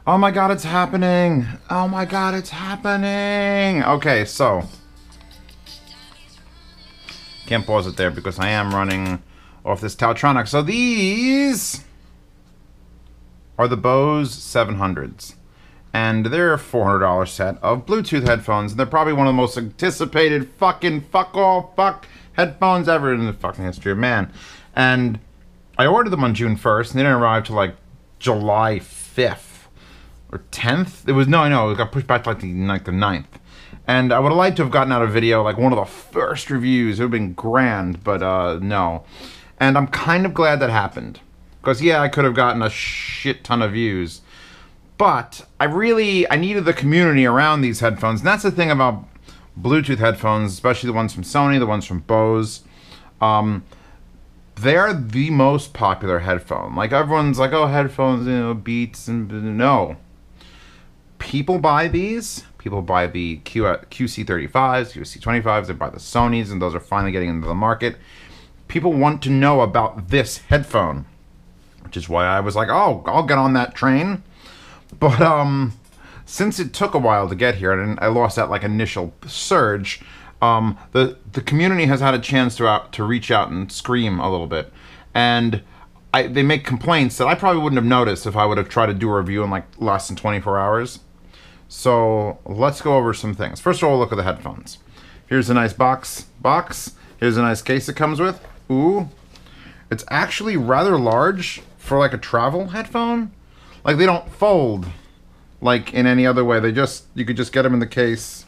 Oh my god, it's happening! Oh my god, it's happening! Okay, so... Can't pause it there because I am running off this Tautronic. So these are the Bose 700s. And they're a $400 set of Bluetooth headphones. And they're probably one of the most anticipated fucking fuck headphones ever in the fucking history of man. And I ordered them on June 1st, and they didn't arrive till like July 5th or 10th. It was, no, it got pushed back to like the 9th. And I would have liked to have gotten out a video, like one of the first reviews. It would have been grand, but no. And I'm kind of glad that happened. Because, yeah, I could have gotten a shit ton of views. But I needed the community around these headphones. And that's the thing about Bluetooth headphones, especially the ones from Sony, the ones from Bose. They're the most popular headphone. Like, everyone's like, oh, headphones, Beats, and no. People buy these. People buy the QC35s, QC25s, they buy the Sonys, and those are finally getting into the market. People want to know about this headphone, which is why I was like, oh, I'll get on that train. But since it took a while to get here, and I lost that like initial surge, the community has had a chance to reach out and scream a little bit. And they make complaints that I probably wouldn't have noticed if I would have tried to do a review in like less than 24 hours. So let's go over some things. First of all, look at the headphones. Here's a nice box. Here's a nice case it comes with. Ooh. It's actually rather large for like a travel headphone. Like they don't fold like in any other way. You could just get them in the case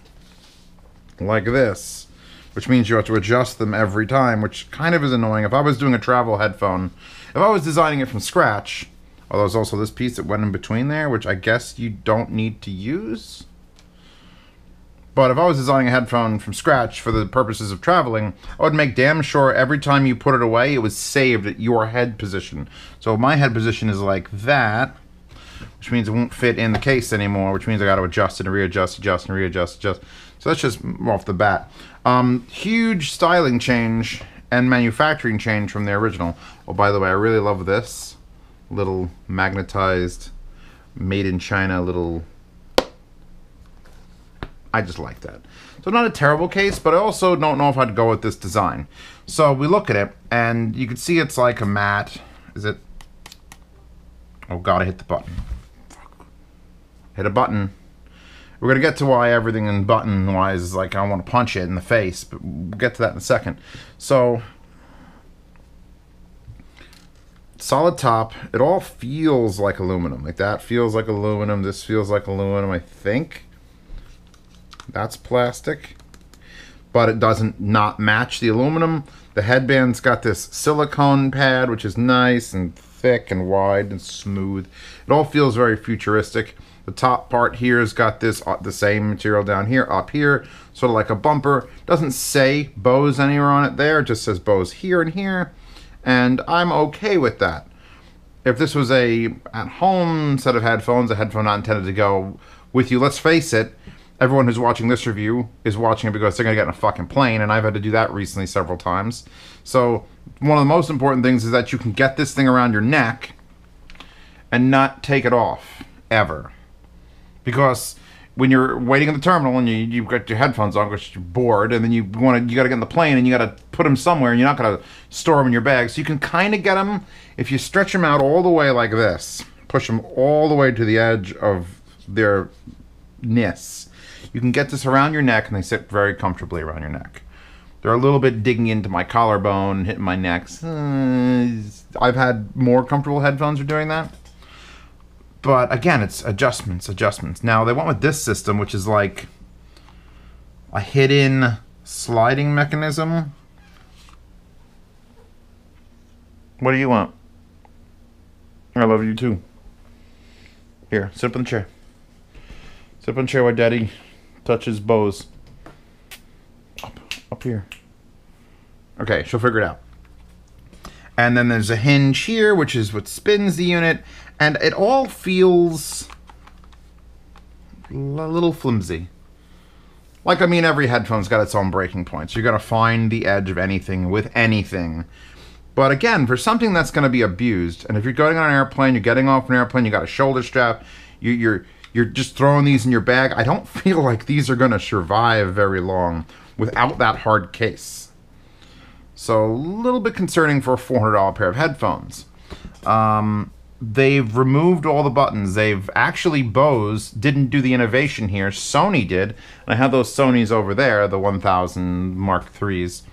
like this, which means you have to adjust them every time, which kind of is annoying. If I was doing a travel headphone, if I was designing it from scratch, oh, there's also this piece that went in between there, which I guess you don't need to use. But if I was designing a headphone from scratch for the purposes of traveling, I would make damn sure every time you put it away, it was saved at your head position. So my head position is like that, which means it won't fit in the case anymore, which means I got to adjust and readjust, adjust and readjust, adjust. So that's just off the bat. Huge styling change and manufacturing change from the original. Oh, by the way, I really love this little magnetized, made in China little... I just like that. So not a terrible case, but I also don't know if I'd go with this design. So we look at it, and you can see it's like a matte. Is it? Oh god, I hit the button. Fuck. Hit a button. We're going to get to why everything in button-wise is like I want to punch it in the face, but we'll get to that in a second. So... solid top. It all feels like aluminum. Like that feels like aluminum. This feels like aluminum, I think. That's plastic. But it doesn't not match the aluminum. The headband's got this silicone pad, which is nice and thick and wide and smooth. It all feels very futuristic. The top part here has got this the same material down here, up here, sort of like a bumper. Doesn't say Bose anywhere on it there. It just says Bose here and here. And I'm okay with that. If this was a at-home set of headphones, a headphone not intended to go with you, let's face it, everyone who's watching this review is watching it because they're going to get in a fucking plane, and I've had to do that recently several times. So one of the most important things is that you can get this thing around your neck and not take it off, ever. Because when you're waiting in the terminal and you've got your headphones on because you're bored, and then you got to get in the plane and you got to put them somewhere, and you're not going to store them in your bag. So you can kind of get them if you stretch them out all the way like this, push them all the way to the edge of their ness. You can get this around your neck, and they sit very comfortably around your neck. They're a little bit digging into my collarbone, hitting my neck. I've had more comfortable headphones for doing that. But again, it's adjustments. Now, they went with this system, which is like a hidden sliding mechanism. What do you want? I love you too. Here, sit up in the chair. Sit up in the chair while Daddy touches Bose. Up here. Okay, she'll figure it out. And then there's a hinge here, which is what spins the unit. And it all feels a little flimsy. Like, I mean, every headphone's got its own breaking points. You're going to find the edge of anything with anything. But again, for something that's going to be abused, and if you're going on an airplane, you're getting off an airplane, you got a shoulder strap, you're just throwing these in your bag, I don't feel like these are going to survive very long without that hard case. So a little bit concerning for a $400 pair of headphones. They've removed all the buttons. They've actually, Bose didn't do the innovation here. Sony did. And I have those Sonys over there, the 1000 Mark IIIs.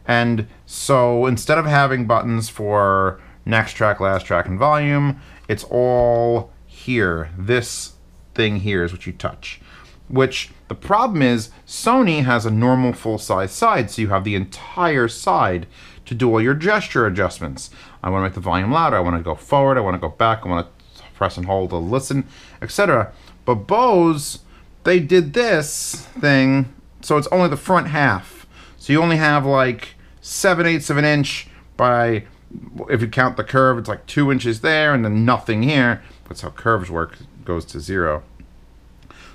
And so instead of having buttons for next track, last track, and volume, it's all here. This thing here is what you touch. Which, the problem is, Sony has a normal full-size side, so you have the entire side to do all your gesture adjustments. I want to make the volume louder, I want to go forward, I want to go back, I want to press and hold to listen, etc. But Bose, they did this thing, so it's only the front half. So you only have like 7/8 of an inch by, if you count the curve, it's like 2 inches there, and then nothing here. That's how curves work, it goes to 0.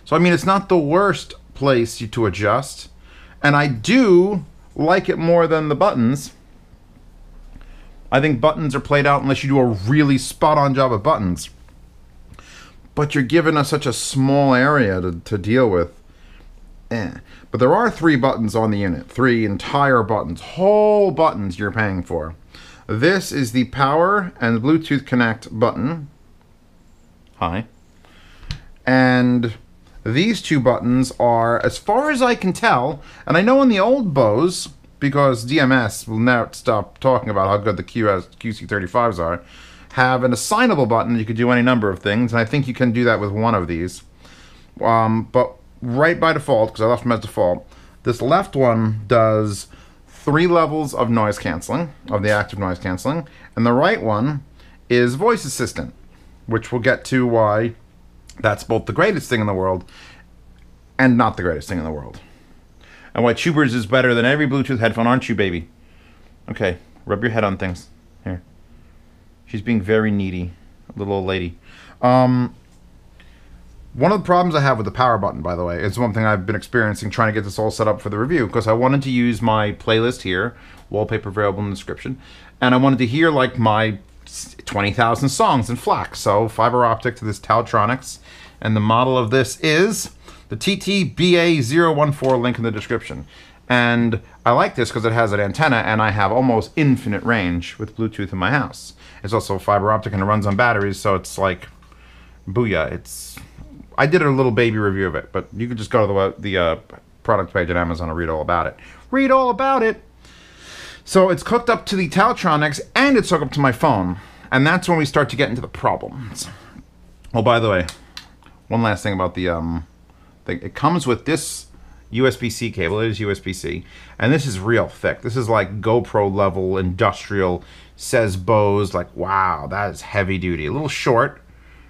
So I mean, it's not the worst place to adjust, and I do like it more than the buttons. I think buttons are played out unless you do a really spot-on job of buttons. But you're given such a small area to deal with. But there are 3 buttons on the unit. 3 entire buttons. Whole buttons you're paying for. This is the power and Bluetooth connect button. Hi. And these 2 buttons are, as far as I can tell, and I know in the old Bose, because DMS will now stop talking about how good the QC35s are, have an assignable button. You could do any number of things, and I think you can do that with one of these. But right by default, because I left them as default, this left one does 3 levels of noise canceling, of the active noise canceling, and the right one is voice assistant, which we'll get to why that's both the greatest thing in the world and not the greatest thing in the world. And why Tubers is better than every Bluetooth headphone, aren't you, baby? Okay, rub your head on things. Here. She's being very needy. A little old lady. One of the problems I have with the power button, by the way, is one thing I've been experiencing trying to get this all set up for the review, because I wanted to use my playlist here, wallpaper available in the description, and I wanted to hear, like, my 20,000 songs in FLAC. So, fiber optic to this Taltronics, and the model of this is the TTBA014, link in the description. And I like this because it has an antenna and I have almost infinite range with Bluetooth in my house. It's also fiber optic and it runs on batteries, so it's like, booyah. I did a little baby review of it, but you could just go to the product page at Amazon and read all about it. Read all about it! So it's hooked up to the Taltronics and it's hooked up to my phone. And that's when we start to get into the problems. Oh, by the way, one last thing about the it comes with this USB-C cable. It is USB-C, and this is real thick. This is like GoPro level industrial, says Bose. Like, wow, that is heavy duty. A little short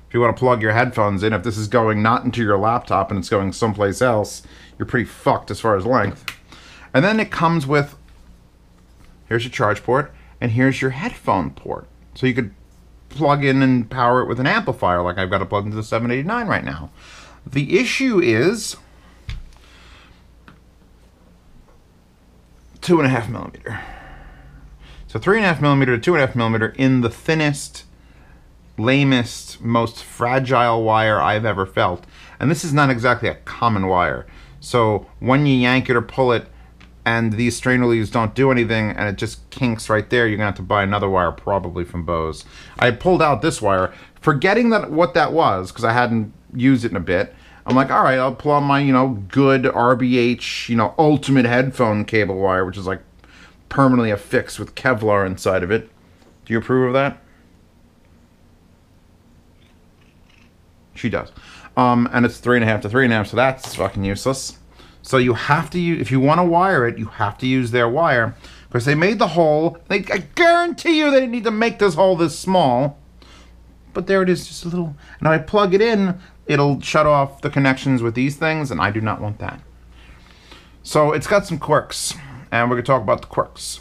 if you want to plug your headphones in. If this is going not into your laptop and it's going someplace else, you're pretty fucked as far as length. And then it comes with, here's your charge port, and here's your headphone port. So you could plug in and power it with an amplifier, like I've got to plug into the 789 right now. The issue is 2.5 millimeter. So 3.5 millimeter to 2.5 millimeter in the thinnest, lamest, most fragile wire I've ever felt. And this is not exactly a common wire. So when you yank it or pull it and these strain reliefs don't do anything and it just kinks right there, you're gonna have to buy another wire, probably from Bose. I pulled out this wire, forgetting that what that was, because I hadn't used it in a bit. I'm like, all right, I'll pull out my, good RBH, ultimate headphone cable wire, which is like permanently affixed with Kevlar inside of it. Do you approve of that? She does. And it's 3.5 to 3.5, so that's fucking useless. So you have to use, if you want to wire it, you have to use their wire, because they made the hole. I guarantee you they didn't need to make this hole this small. But there it is, just a little. And if I plug it in, it'll shut off the connections with these things, and I do not want that. So it's got some quirks, and we're going to talk about the quirks.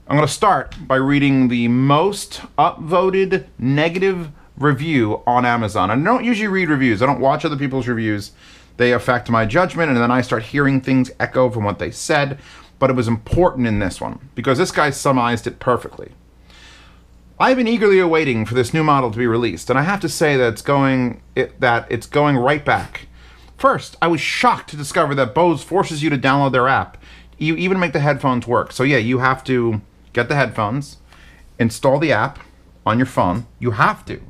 I'm going to start by reading the most upvoted negative review on Amazon. I don't usually read reviews. I don't watch other people's reviews. They affect my judgment, and then I start hearing things echo from what they said. But it was important in this one, because this guy summarized it perfectly. I've been eagerly awaiting for this new model to be released, and I have to say that it's going right back. First, I was shocked to discover that Bose forces you to download their app. You even make the headphones work. So yeah, you have to get the headphones, install the app on your phone. You have to.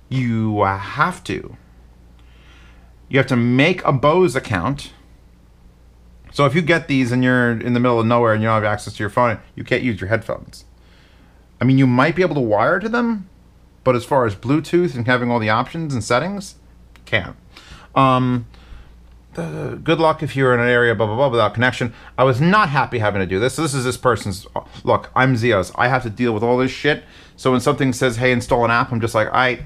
You have to. You have to make a Bose account. So if you get these and you're in the middle of nowhere and you don't have access to your phone, you can't use your headphones. I mean, you might be able to wire to them, but as far as Bluetooth and having all the options and settings, can't. Good luck if you're in an area, blah, blah, blah, without connection. I was not happy having to do this. So this is this person's, look, I'm Zios. I have to deal with all this shit. So when something says, hey, install an app, I'm just like,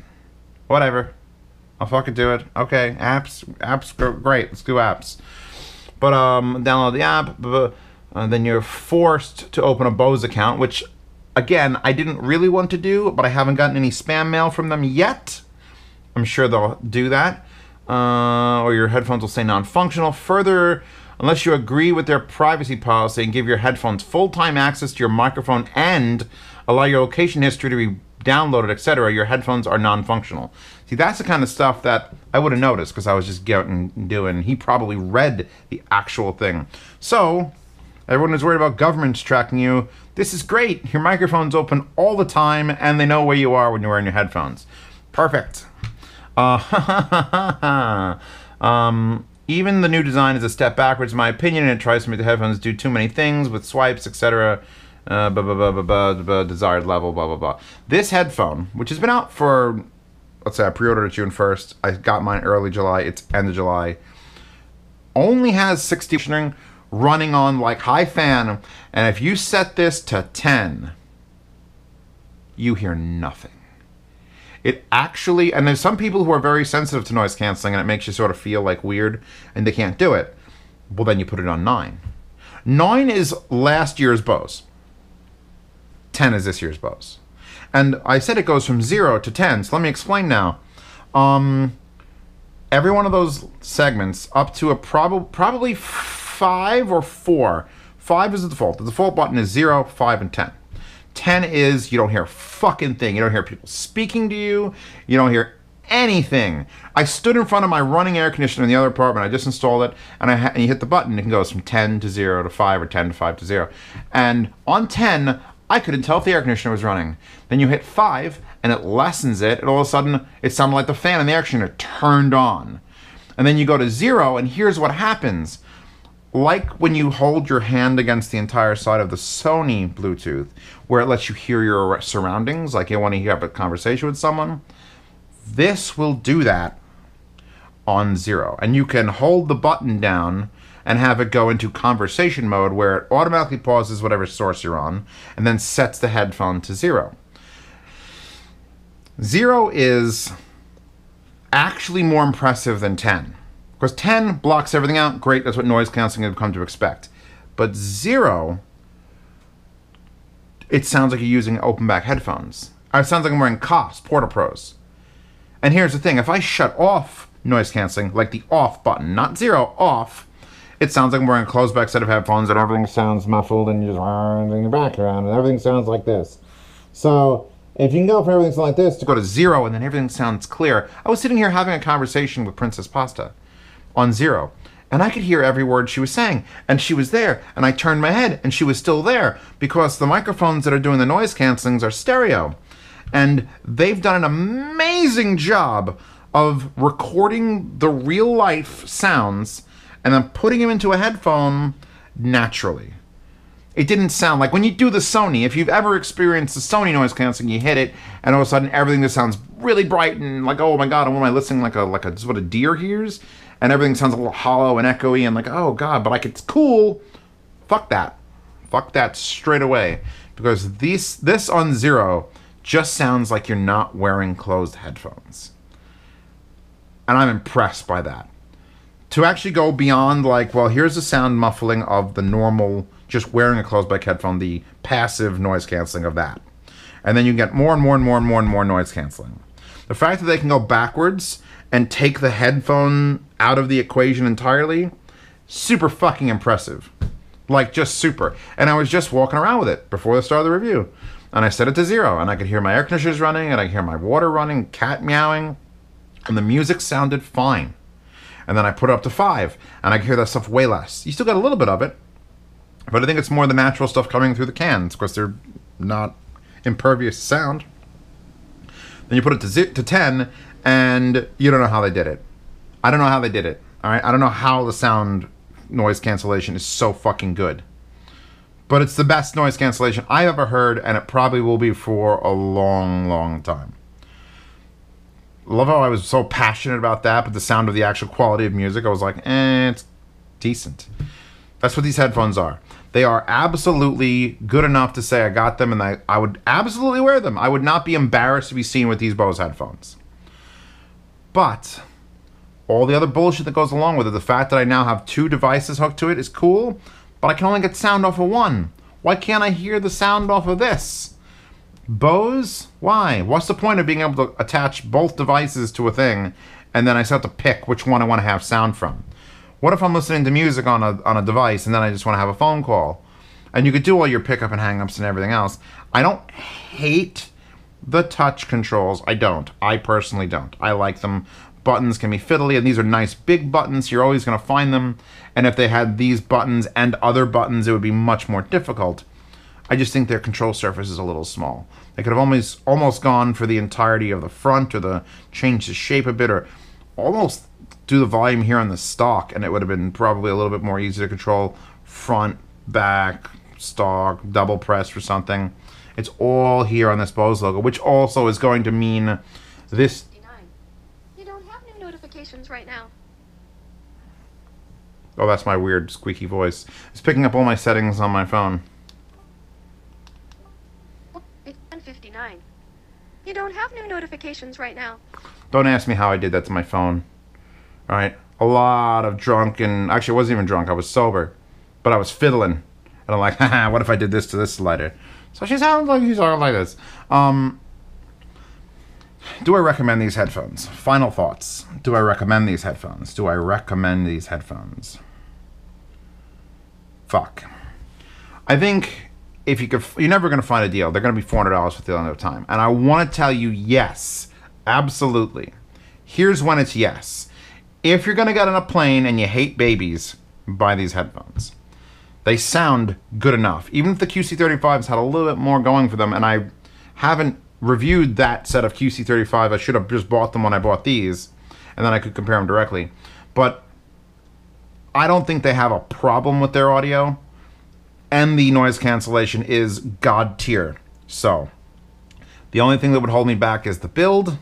whatever. I'll fucking do it. Okay, apps, great, let's do apps. But download the app, then you're forced to open a Bose account, which, again, I didn't really want to do, but I haven't gotten any spam mail from them yet. I'm sure they'll do that. Or your headphones will say non-functional. Further, unless you agree with their privacy policy and give your headphones full-time access to your microphone and allow your location history to be downloaded, etc., your headphones are non-functional. See, that's the kind of stuff that I would have noticed because I was just getting doing. He probably read the actual thing. So, everyone is worried about governments tracking you. This is great. Your microphone's open all the time and they know where you are when you're wearing your headphones. Perfect. Even the new design is a step backwards, in my opinion, and it tries to make the headphones do too many things with swipes, etc. Desired level, blah, blah, blah. This headphone, which has been out for, let's say I pre-ordered it June 1st. I got mine early July. It's end of July. Only has 60 string running on like high fan. And if you set this to 10, you hear nothing. It actually, and there's some people who are very sensitive to noise canceling and it makes you sort of feel like weird and they can't do it. Well, then you put it on 9. 9 is last year's Bose. 10 is this year's Bose. And I said it goes from 0 to 10, so let me explain now. Every one of those segments up to a probably 5 or 4. 5 is the default. The default button is 0, 5, and 10. 10 is you don't hear a fucking thing. You don't hear people speaking to you. You don't hear anything. I stood in front of my running air conditioner in the other apartment. I just installed it, and you hit the button. It goes from 10 to 0 to 5 or 10 to 5 to 0. And on 10, I couldn't tell if the air conditioner was running. Then you hit 5, and it lessens it, and all of a sudden, it sounded like the fan in the air conditioner turned on. And then you go to 0, and here's what happens. Like when you hold your hand against the entire side of the Sony Bluetooth, where it lets you hear your surroundings, like you want to have a conversation with someone, this will do that on 0. And you can hold the button down and have it go into conversation mode where it automatically pauses whatever source you're on and then sets the headphone to 0. 0 is actually more impressive than 10. Because 10 blocks everything out. Great, that's what noise canceling have come to expect. But 0, it sounds like you're using open back headphones. Or it sounds like I'm wearing COS, Porta Pros. And here's the thing, if I shut off noise canceling, like the off button, not 0, off, it sounds like I'm wearing a closed back set of headphones and everything sounds muffled and you just in the background and everything sounds like this. So if you can go from everything sounds like this to go to 0 and then everything sounds clear. I was sitting here having a conversation with Princess Pasta on 0, and I could hear every word she was saying, and she was there, and I turned my head, and she was still there, because the microphones that are doing the noise cancellings are stereo, and they've done an amazing job of recording the real-life sounds, and then putting them into a headphone naturally. It didn't sound like, when you do the Sony, if you've ever experienced the Sony noise cancelling, you hit it, and all of a sudden everything just sounds really bright, and like, oh my god, what am I listening like just what a deer hears? And everything sounds a little hollow and echoey and like, oh god, but like it's cool. Fuck that. Fuck that straight away. Because this on 0 just sounds like you're not wearing closed headphones. And I'm impressed by that. To actually go beyond like, well, here's the sound muffling of the normal, just wearing a closed back headphone, the passive noise canceling of that. And then you get more and more and more and more and more noise canceling. The fact that they can go backwards and take the headphone out of the equation entirely, super fucking impressive. Like, just super. And I was just walking around with it before the start of the review. And I set it to 0, and I could hear my air conditioners running, and I could hear my water running, cat meowing, and the music sounded fine. And then I put it up to 5, and I could hear that stuff way less. You still got a little bit of it, but I think it's more the natural stuff coming through the cans, because they're not impervious to sound. Then you put it to 10, and you don't know how they did it. I don't know how they did it. All right, I don't know how the sound noise cancellation is so fucking good. But it's the best noise cancellation I've ever heard, and it probably will be for a long, long time. Love how I was so passionate about that, but the sound of the actual quality of music, I was like, it's decent. That's what these headphones are. They are absolutely good enough to say I got them, and I would absolutely wear them. I would not be embarrassed to be seen with these Bose headphones. But all the other bullshit that goes along with it, the fact that I now have 2 devices hooked to it is cool, but I can only get sound off of one. Why can't I hear the sound off of this? Bose? Why? What's the point of being able to attach both devices to a thing, and then I still have to pick which one I want to have sound from? What if I'm listening to music on a device, and then I just want to have a phone call? And you could do all your pickup and hang-ups and everything else. I don't hate the touch controls. I don't. I personally don't. I like them. Buttons can be fiddly, and these are nice big buttons. You're always going to find them. And if they had these buttons and other buttons, it would be much more difficult. I just think their control surface is a little small. They could have almost gone for the entirety of the front, or change the shape a bit, or almost do the volume here on the stock, and it would have been probably a little bit more easy to control. Front, back, stock, double press for something. It's all here on this Bose logo, which also is going to mean this. You don't have new notifications right now. Oh, that's my weird squeaky voice. It's picking up all my settings on my phone. It's 10:59. You don't have new notifications right now. Don't ask me how I did that to my phone. All right, a lot of drunken. Actually, I wasn't even drunk. I was sober, but I was fiddling, and I'm like, haha, what if I did this to this slider? So she sounds like she's all like this. Do I recommend these headphones? Final thoughts. Do I recommend these headphones? Do I recommend these headphones? Fuck. I think if you could, you're never going to find a deal. They're going to be $400 for the end of time. And I want to tell you, yes, absolutely. Here's when it's yes. If you're going to get on a plane and you hate babies, buy these headphones. They sound good enough. Even if the QC35s had a little bit more going for them, and I haven't reviewed that set of QC35, I should have just bought them when I bought these, and then I could compare them directly. But I don't think they have a problem with their audio, and the noise cancellation is god tier. So the only thing that would hold me back is the build,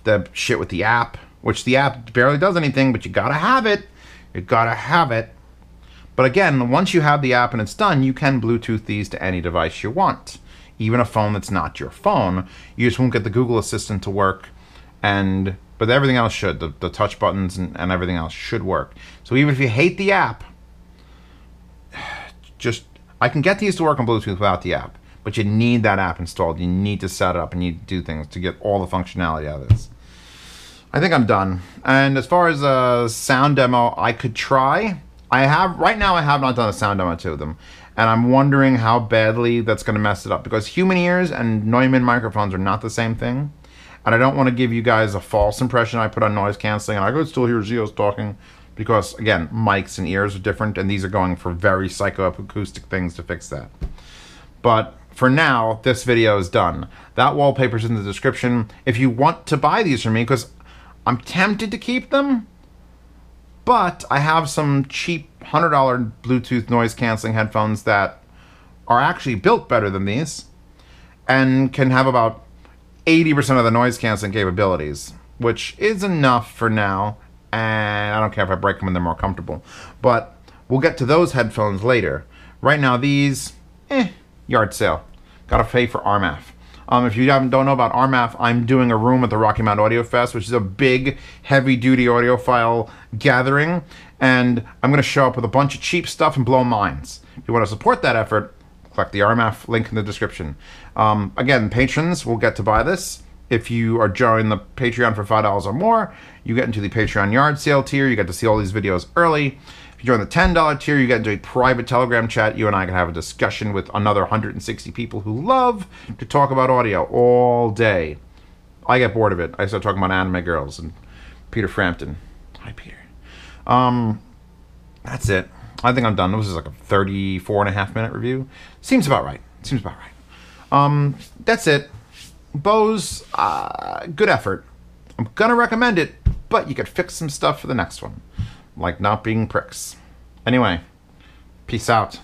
the shit with the app, which the app barely does anything, but you gotta have it. You gotta have it. But again, once you have the app and it's done, you can Bluetooth these to any device you want. Even a phone that's not your phone. You just won't get the Google Assistant to work, but everything else should. The touch buttons and everything else should work. So even if you hate the app, I can get these to work on Bluetooth without the app, but you need that app installed. You need to set it up and you need to do things to get all the functionality out of this. I think I'm done. And as far as a sound demo, I could try. Right now I have not done a sound demo to them. And I'm wondering how badly that's going to mess it up, because human ears and Neumann microphones are not the same thing. And I don't want to give you guys a false impression I put on noise canceling and I could still hear Zio's talking, because again, mics and ears are different, and these are going for very psychoacoustic things to fix that. But for now, this video is done. That wallpaper's in the description if you want to buy these from me, because I'm tempted to keep them, but I have some cheap $100 Bluetooth noise canceling headphones that are actually built better than these and can have about 80% of the noise canceling capabilities, which is enough for now. And I don't care if I break them when they're more comfortable, but we'll get to those headphones later. Right now, these, yard sale. Gotta pay for RMAF. If you don't know about RMAF, I'm doing a room at the Rocky Mountain Audio Fest, which is a big, heavy-duty audiophile gathering, and I'm going to show up with a bunch of cheap stuff and blow minds. If you want to support that effort, click the RMAF link in the description. Again, patrons will get to buy this. If you are joining the Patreon for $5 or more, you get into the Patreon yard sale tier. You get to see all these videos early. If If you join the $10 tier, you get into a private Telegram chat. You and I can have a discussion with another 160 people who love to talk about audio all day. I get bored of it. I start talking about anime girls and Peter Frampton. Hi, Peter. That's it. I think I'm done. This is like a 34.5-minute review. Seems about right. That's it. Bose, good effort. I'm gonna recommend it, but you could fix some stuff for the next one, like not being pricks. Anyway, peace out.